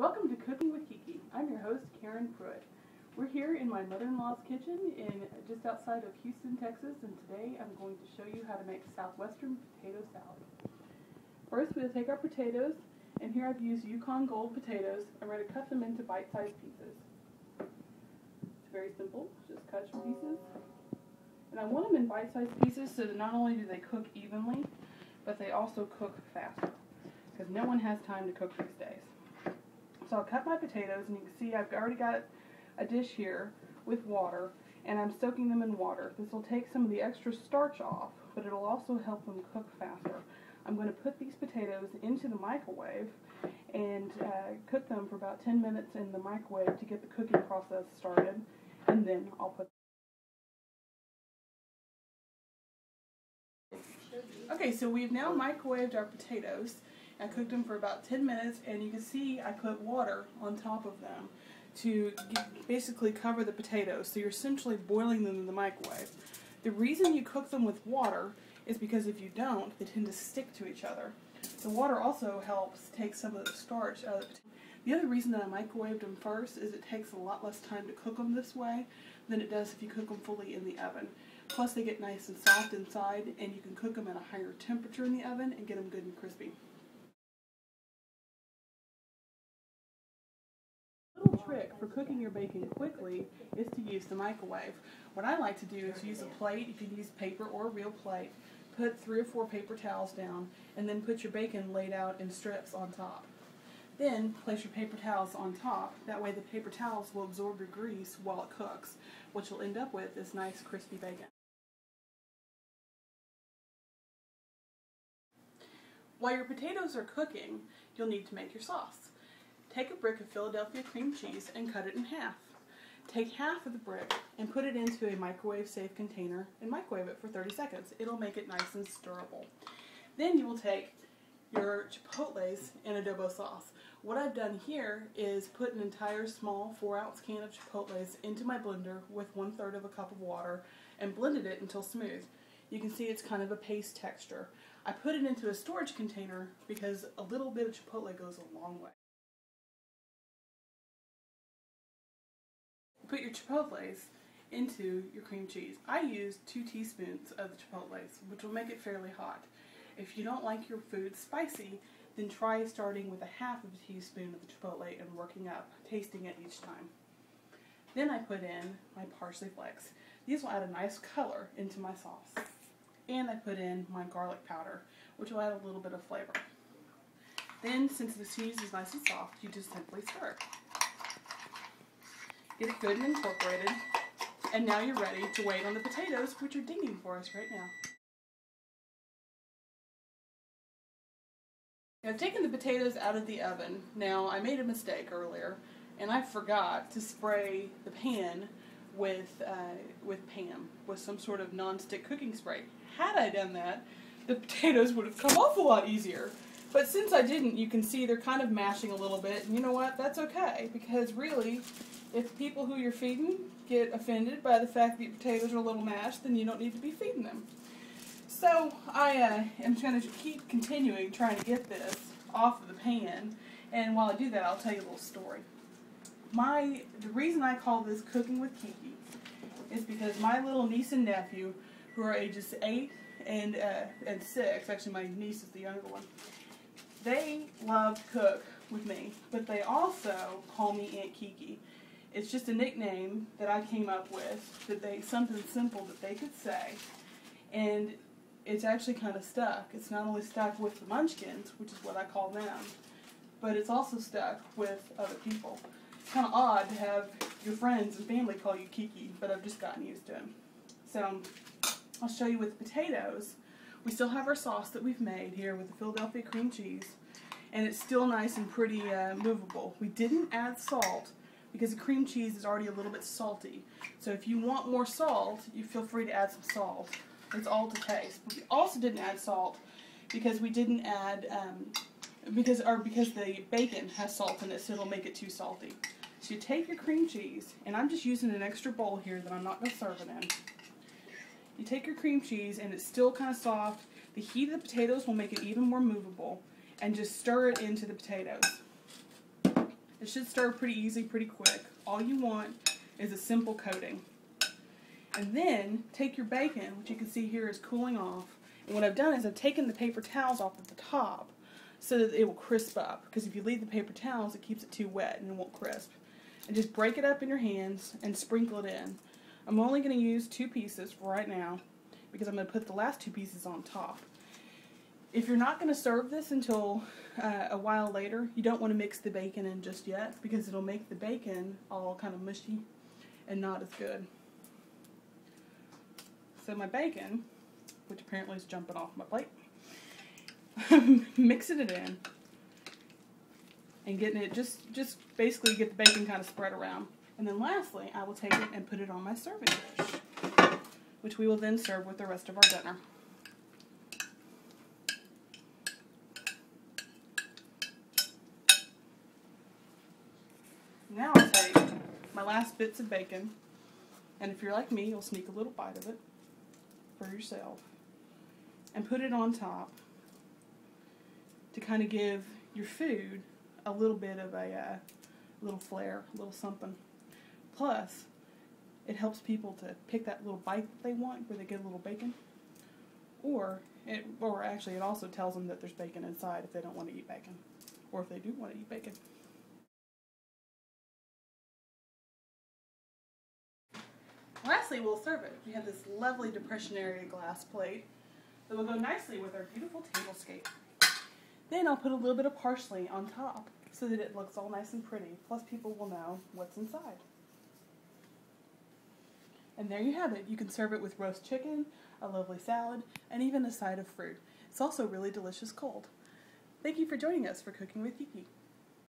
Welcome to Cooking with Kiki. I'm your host, Karen Pruitt. We're here in my mother-in-law's kitchen just outside of Houston, Texas, and today I'm going to show you how to make Southwestern potato salad. First, we'll take our potatoes, and here I've used Yukon Gold potatoes. I'm going to cut them into bite-sized pieces. It's very simple, just cut your pieces. And I want them in bite-sized pieces so that not only do they cook evenly, but they also cook faster, because no one has time to cook these days. So I'll cut my potatoes, and you can see I've already got a dish here with water, and I'm soaking them in water. This will take some of the extra starch off, but it'll also help them cook faster. I'm going to put these potatoes into the microwave and cook them for about 10 minutes in the microwave to get the cooking process started, and then I'll put. Okay, so we've now microwaved our potatoes. I cooked them for about 10 minutes, and you can see I put water on top of them to basically cover the potatoes. So you're essentially boiling them in the microwave. The reason you cook them with water is because if you don't, they tend to stick to each other. The water also helps take some of the starch out of the potato. The other reason that I microwaved them first is it takes a lot less time to cook them this way than it does if you cook them fully in the oven. Plus they get nice and soft inside, and you can cook them at a higher temperature in the oven and get them good and crispy. Trick for cooking your bacon quickly is to use the microwave. What I like to do is use a plate. You can use paper or a real plate. Put 3 or 4 paper towels down, and then put your bacon laid out in strips on top. Then place your paper towels on top. That way the paper towels will absorb your grease while it cooks. What you'll end up with is nice crispy bacon. While your potatoes are cooking, you'll need to make your sauce. Take a brick of Philadelphia cream cheese and cut it in half. Take half of the brick and put it into a microwave-safe container and microwave it for 30 seconds. It'll make it nice and stirrable. Then you will take your chipotles and adobo sauce. What I've done here is put an entire small 4-ounce can of chipotles into my blender with 1/3 of a cup of water and blended it until smooth. You can see it's kind of a paste texture. I put it into a storage container because a little bit of chipotle goes a long way. Put your chipotles into your cream cheese. I used 2 teaspoons of the chipotles, which will make it fairly hot. If you don't like your food spicy, then try starting with 1/2 of a teaspoon of the chipotle and working up, tasting it each time. Then I put in my parsley flakes. These will add a nice color into my sauce. And I put in my garlic powder, which will add a little bit of flavor. Then, since the cheese is nice and soft, you just simply stir it. Get it good and incorporated, and now you're ready to wait on the potatoes, which are dinging for us right now. I've taken the potatoes out of the oven. Now, I made a mistake earlier, and I forgot to spray the pan with some sort of non-stick cooking spray. Had I done that, the potatoes would have come off a lot easier. But since I didn't, you can see they're kind of mashing a little bit, and you know what? That's okay, because really, if people who you're feeding get offended by the fact that your potatoes are a little mashed, then you don't need to be feeding them. So I am going to keep continuing trying to get this off of the pan, and while I do that, I'll tell you a little story. The reason I call this Cooking with Kiki is because my little niece and nephew, who are ages 8 and 6, actually my niece is the younger one, they love to cook with me, but they also call me Aunt Kiki. It's just a nickname that I came up with, something simple that they could say, and it's actually kind of stuck. It's not only stuck with the munchkins, which is what I call them, but it's also stuck with other people. It's kind of odd to have your friends and family call you Kiki, but I've just gotten used to it. So I'll show you with potatoes. We still have our sauce that we've made here with the Philadelphia cream cheese, and it's still nice and pretty movable. We didn't add salt because the cream cheese is already a little bit salty. So if you want more salt, you feel free to add some salt. It's all to taste. But we also didn't add salt because we didn't add because the bacon has salt in it, so it'll make it too salty. So you take your cream cheese, and I'm just using an extra bowl here that I'm not going to serve it in. You take your cream cheese, and it's still kind of soft. The heat of the potatoes will make it even more movable, and just stir it into the potatoes. It should stir pretty easy, pretty quick. All you want is a simple coating. And then take your bacon, which you can see here is cooling off. And what I've done is I've taken the paper towels off at the top so that it will crisp up. Because if you leave the paper towels, it keeps it too wet and it won't crisp. And just break it up in your hands and sprinkle it in. I'm only going to use 2 pieces right now because I'm going to put the last 2 pieces on top. If you're not going to serve this until a while later, you don't want to mix the bacon in just yet because it'll make the bacon all kind of mushy and not as good. So my bacon, which apparently is jumping off my plate, mixing it in and getting it, just basically get the bacon kind of spread around. And then lastly, I will take it and put it on my serving dish, which we will then serve with the rest of our dinner. Now I'll take my last bits of bacon, and if you're like me, you'll sneak a little bite of it for yourself, and put it on top to kind of give your food a little bit of a little flair, a little something. Plus, it helps people to pick that little bite that they want, where they get a little bacon, or actually it also tells them that there's bacon inside if they don't want to eat bacon, or if they do want to eat bacon. Lastly, we'll serve it. We have this lovely depression area glass plate that will go nicely with our beautiful tablescape. Then I'll put a little bit of parsley on top so that it looks all nice and pretty. Plus people will know what's inside. And there you have it. You can serve it with roast chicken, a lovely salad, and even a side of fruit. It's also really delicious cold. Thank you for joining us for Cooking with Kiki.